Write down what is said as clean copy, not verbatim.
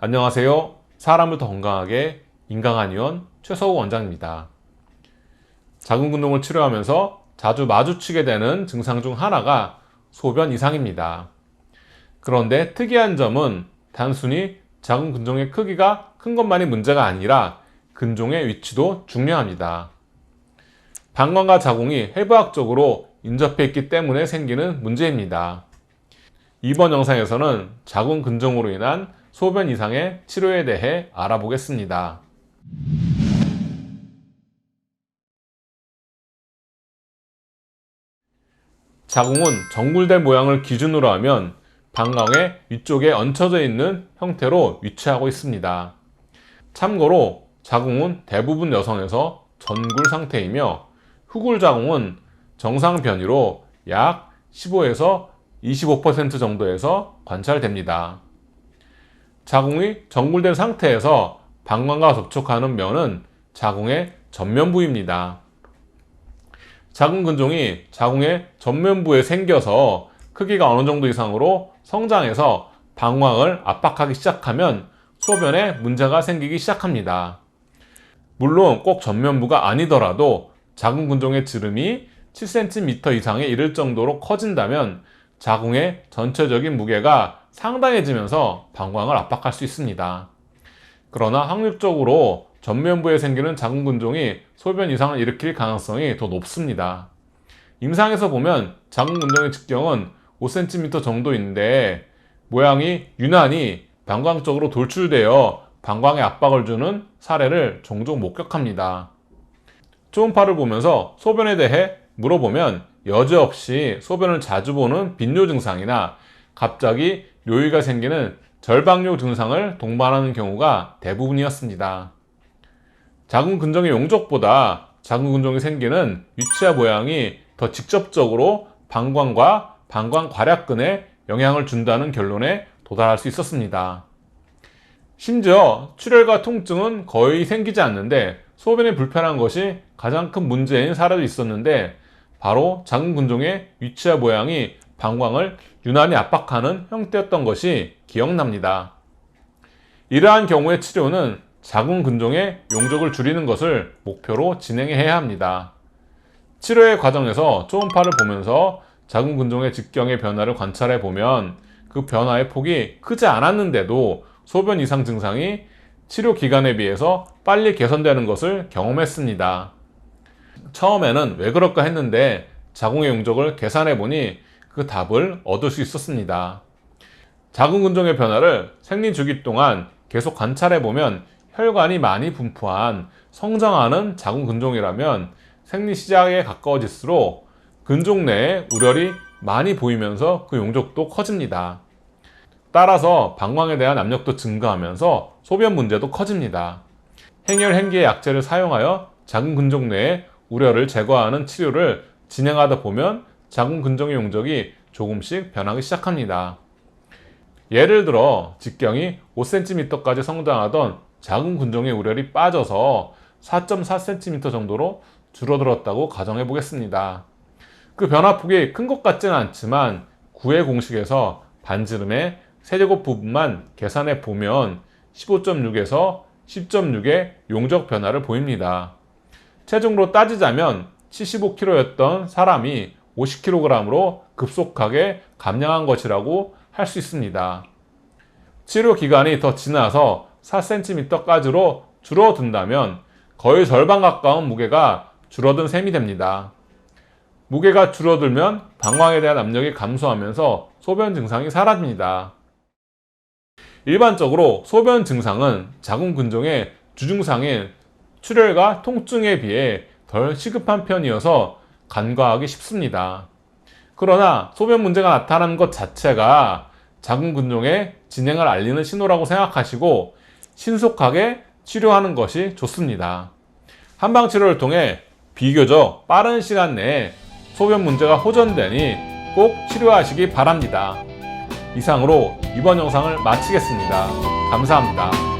안녕하세요. 사람을 더 건강하게 인강한의원 최서우 원장입니다. 자궁근동을 치료하면서 자주 마주치게 되는 증상 중 하나가 소변 이상입니다. 그런데 특이한 점은 단순히 자궁근종의 크기가 큰 것만이 문제가 아니라 근종의 위치도 중요합니다. 방광과 자궁이 해부학적으로 인접해 있기 때문에 생기는 문제입니다. 이번 영상에서는 자궁근종으로 인한 소변 이상의 치료에 대해 알아보겠습니다. 자궁은 정굴대 모양을 기준으로 하면 방광의 위쪽에 얹혀져 있는 형태로 위치하고 있습니다. 참고로 자궁은 대부분 여성에서 전굴 상태이며 후굴 자궁은 정상 변이로 약 15에서 25% 정도에서 관찰됩니다. 자궁이 정굴된 상태에서 방광과 접촉하는 면은 자궁의 전면부입니다. 자궁근종이 자궁의 전면부에 생겨서 크기가 어느 정도 이상으로 성장해서 방광을 압박하기 시작하면 소변에 문제가 생기기 시작합니다. 물론 꼭 전면부가 아니더라도 자궁근종의 지름이 7cm 이상에 이를 정도로 커진다면 자궁의 전체적인 무게가 상당해지면서 방광을 압박할 수 있습니다. 그러나 확률적으로 전면부에 생기는 자궁근종이 소변 이상을 일으킬 가능성이 더 높습니다. 임상에서 보면 자궁근종의 직경은 5cm 정도인데 모양이 유난히 방광 쪽으로 돌출되어 방광에 압박을 주는 사례를 종종 목격합니다. 초음파를 보면서 소변에 대해 물어보면 여지없이 소변을 자주 보는 빈뇨 증상이나 갑자기 뇨의가 생기는 절박뇨 증상을 동반하는 경우가 대부분이었습니다. 자궁근종의 용적보다 자궁근종이 생기는 위치와 모양이 더 직접적으로 방광과 방광괄약근에 영향을 준다는 결론에 도달할 수 있었습니다. 심지어 출혈과 통증은 거의 생기지 않는데 소변이 불편한 것이 가장 큰 문제인 사례도 있었는데 바로 자궁근종의 위치와 모양이 방광을 유난히 압박하는 형태였던 것이 기억납니다. 이러한 경우의 치료는 자궁근종의 용적을 줄이는 것을 목표로 진행해야 합니다. 치료의 과정에서 초음파를 보면서 자궁근종의 직경의 변화를 관찰해 보면 그 변화의 폭이 크지 않았는데도 소변 이상 증상이 치료 기간에 비해서 빨리 개선되는 것을 경험했습니다. 처음에는 왜 그럴까 했는데 자궁의 용적을 계산해 보니 그 답을 얻을 수 있었습니다. 자궁근종의 변화를 생리 주기 동안 계속 관찰해 보면 혈관이 많이 분포한 성장하는 자궁근종이라면 생리 시작에 가까워질수록 근종 내에 우열이 많이 보이면서 그 용적도 커집니다. 따라서 방광에 대한 압력도 증가하면서 소변 문제도 커집니다. 행열 행기의 약제를 사용하여 자궁근종 내에 우열을 제거하는 치료를 진행하다 보면 자궁근종의 용적이 조금씩 변하기 시작합니다. 예를 들어 직경이 5cm까지 성장하던 자궁근종의 우열이 빠져서 4.4cm 정도로 줄어들었다고 가정해 보겠습니다. 그 변화폭이 큰 것 같지는 않지만 9의 공식에서 반지름의 세제곱 부분만 계산해 보면 15.6에서 10.6의 용적 변화를 보입니다. 체중으로 따지자면 75kg였던 사람이 50kg으로 급속하게 감량한 것이라고 할 수 있습니다. 치료 기간이 더 지나서 4cm까지로 줄어든다면 거의 절반 가까운 무게가 줄어든 셈이 됩니다. 무게가 줄어들면 방광에 대한 압력이 감소하면서 소변 증상이 사라집니다. 일반적으로 소변 증상은 자궁근종의 주증상인 출혈과 통증에 비해 덜 시급한 편이어서 간과하기 쉽습니다. 그러나 소변 문제가 나타나는 것 자체가 자궁근종의 진행을 알리는 신호라고 생각하시고 신속하게 치료하는 것이 좋습니다. 한방치료를 통해 비교적 빠른 시간 내에 소변 문제가 호전되니 꼭 치료하시기 바랍니다. 이상으로 이번 영상을 마치겠습니다. 감사합니다.